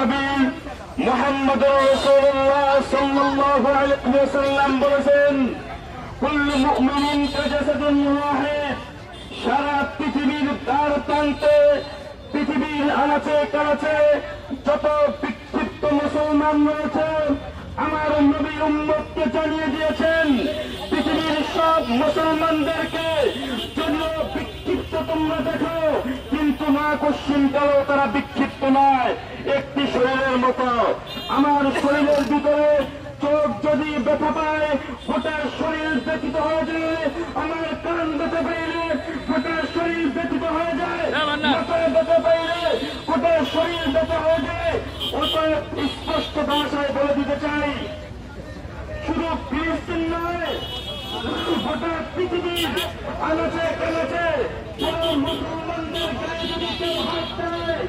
নবী মুহাম্মদ রাসূলুল্লাহ সাল্লাল্লাহু আলাইহি ওয়াসাল্লাম বলেছেন, কুল্লু মুমিনিন কাজাসাদিন ওয়াহিদ। সারা পৃথিবীর দ্বার প্রান্তে, পৃথিবীর আনাচে কানাচে যত বিক্ষিপ্ত মুসলমান রয়েছে, আমার নবী উম্মতকে জানিয়ে দিয়েছেন, পৃথিবীর সব মুসলমানদেরকে যদিও বিক্ষিপ্ত তোমরা দেখো, কিন্তু না কশ্চিন কালো তারা বিক্ষিপ্ত নয়, একটি শরীরের মতো। আমার শরীরের ভিতরে চোখ যদি ব্যথা পায়, গোটা শরীর ব্যথিত হয়ে যায়। আমার কান ব্যথা পাইলে গোটা শরীর ব্যথিত হয়ে যায়। মাথায় ব্যথা পাইলে গোটা শরীর ব্যথা হয়ে যায়। অতএব স্পষ্ট ভাষায় বলে দিতে চাই, শুধু ফিলিস্তিন নয়, গোটা পৃথিবীর আনাচে কানাচে মুসলমানদের গায়ে যদি কেউ হাত দেয়,